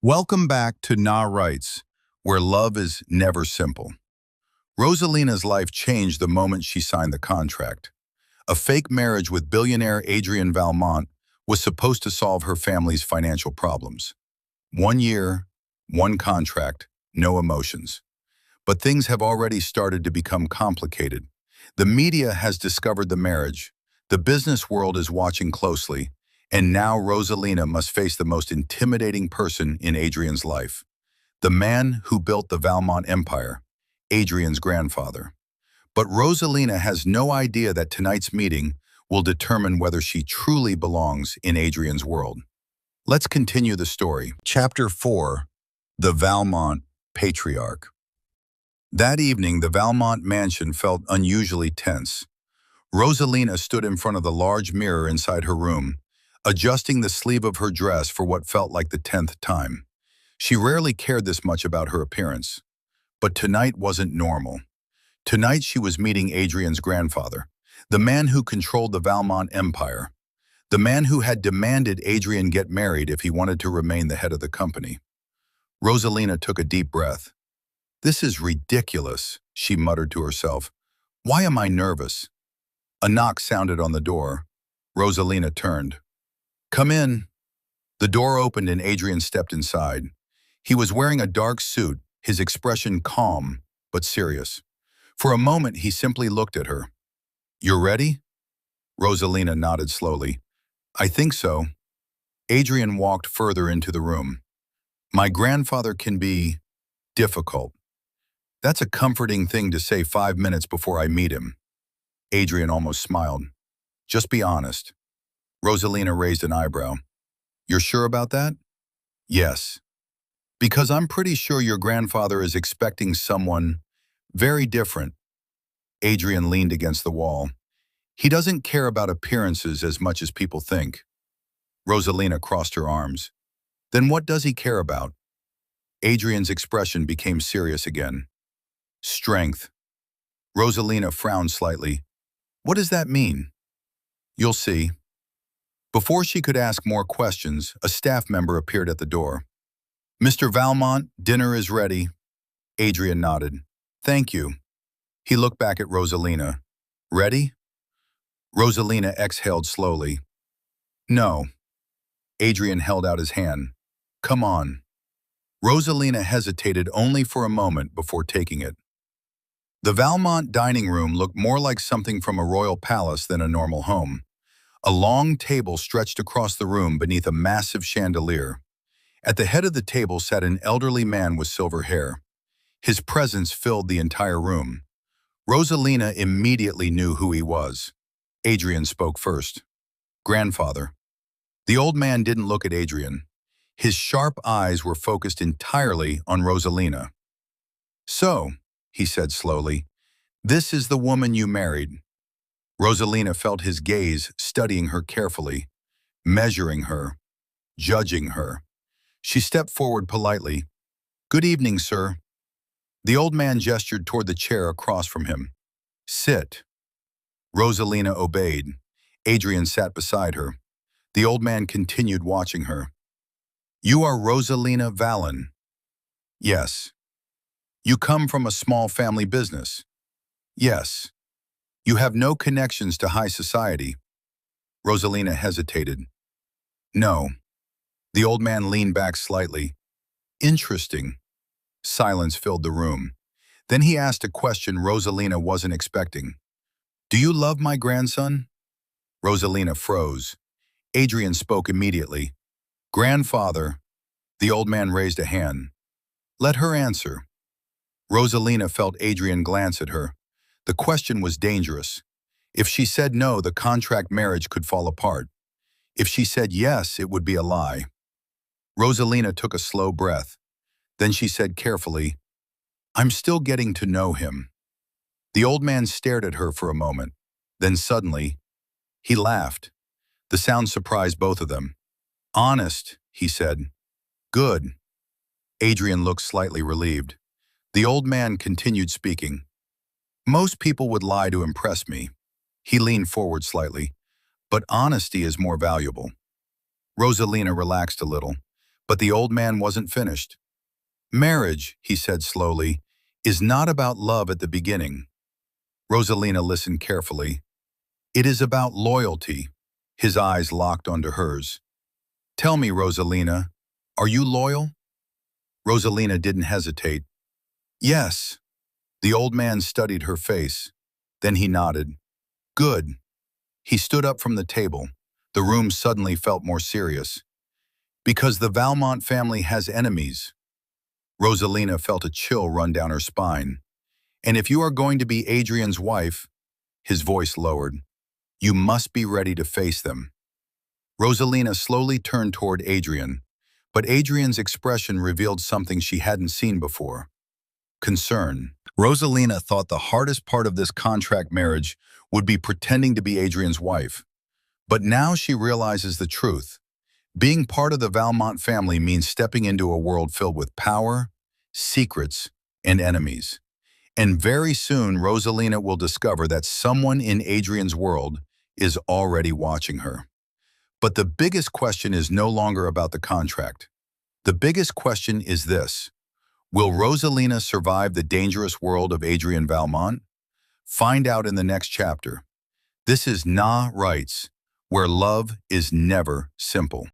Welcome back to NaaWrites, where love is never simple. Rosalina's life changed the moment she signed the contract. A fake marriage with billionaire Adrian Valmont was supposed to solve her family's financial problems. 1 year, one contract, no emotions. But things have already started to become complicated. The media has discovered the marriage, the business world is watching closely, and now Rosalina must face the most intimidating person in Adrian's life. The man who built the Valmont empire, Adrian's grandfather. But Rosalina has no idea that tonight's meeting will determine whether she truly belongs in Adrian's world. Let's continue the story. Chapter 4. The Valmont Patriarch. That evening, the Valmont mansion felt unusually tense. Rosalina stood in front of the large mirror inside her room, adjusting the sleeve of her dress for what felt like the 10th time. She rarely cared this much about her appearance. But tonight wasn't normal. Tonight she was meeting Adrian's grandfather, the man who controlled the Valmont empire, the man who had demanded Adrian get married if he wanted to remain the head of the company. Rosalina took a deep breath. "This is ridiculous," she muttered to herself. "Why am I nervous?" A knock sounded on the door. Rosalina turned. "Come in." The door opened and Adrian stepped inside. He was wearing a dark suit, his expression calm but serious. For a moment, he simply looked at her. "You're ready?" Rosalina nodded slowly. "I think so." Adrian walked further into the room. "My grandfather can be difficult." That's a comforting thing to say 5 minutes before I meet him. Adrian almost smiled. "Just be honest." Rosalina raised an eyebrow. "You're sure about that?" "Yes. Because I'm pretty sure your grandfather is expecting someone very different." Adrian leaned against the wall. "He doesn't care about appearances as much as people think." Rosalina crossed her arms. "Then what does he care about?" Adrian's expression became serious again. "Strength." Rosalina frowned slightly. "What does that mean?" "You'll see." Before she could ask more questions, a staff member appeared at the door. "Mr. Valmont, dinner is ready." Adrian nodded. "Thank you." He looked back at Rosalina. "Ready?" Rosalina exhaled slowly. "No." Adrian held out his hand. "Come on." Rosalina hesitated only for a moment before taking it. The Valmont dining room looked more like something from a royal palace than a normal home. A long table stretched across the room beneath a massive chandelier. At the head of the table sat an elderly man with silver hair. His presence filled the entire room. Rosalina immediately knew who he was. Adrian spoke first. "Grandfather." The old man didn't look at Adrian. His sharp eyes were focused entirely on Rosalina. "So," he said slowly, "this is the woman you married." Rosalina felt his gaze studying her carefully, measuring her, judging her. She stepped forward politely. "Good evening, sir." The old man gestured toward the chair across from him. "Sit." Rosalina obeyed. Adrian sat beside her. The old man continued watching her. "You are Rosalina Valmont." "Yes." "You come from a small family business." "Yes." "You have no connections to high society." Rosalina hesitated. "No." The old man leaned back slightly. "Interesting." Silence filled the room. Then he asked a question Rosalina wasn't expecting. "Do you love my grandson?" Rosalina froze. Adrian spoke immediately. "Grandfather." The old man raised a hand. "Let her answer." Rosalina felt Adrian glance at her. The question was dangerous. If she said no, the contract marriage could fall apart. If she said yes, it would be a lie. Rosalina took a slow breath. Then she said carefully, "I'm still getting to know him." The old man stared at her for a moment. Then suddenly, he laughed. The sound surprised both of them. "Honest," he said. "Good." Adrian looked slightly relieved. The old man continued speaking. "Most people would lie to impress me." He leaned forward slightly. "But honesty is more valuable." Rosalina relaxed a little. But the old man wasn't finished. Marriage, he said slowly, is not about love at the beginning. Rosalina listened carefully. It is about loyalty. His eyes locked onto hers. Tell me, Rosalina, are you loyal? Rosalina didn't hesitate. Yes. The old man studied her face. Then he nodded. Good. He stood up from the table. The room suddenly felt more serious. Because the Valmont family has enemies. Rosalina felt a chill run down her spine. And if you are going to be Adrian's wife, his voice lowered, you must be ready to face them. Rosalina slowly turned toward Adrian, but Adrian's expression revealed something she hadn't seen before. Concern. Rosalina thought the hardest part of this contract marriage would be pretending to be Adrian's wife. But now she realizes the truth. Being part of the Valmont family means stepping into a world filled with power, secrets, and enemies. And very soon, Rosalina will discover that someone in Adrian's world is already watching her. But the biggest question is no longer about the contract. The biggest question is this. Will Rosalina survive the dangerous world of Adrian Valmont? Find out in the next chapter. This is NaaWrites, where love is never simple.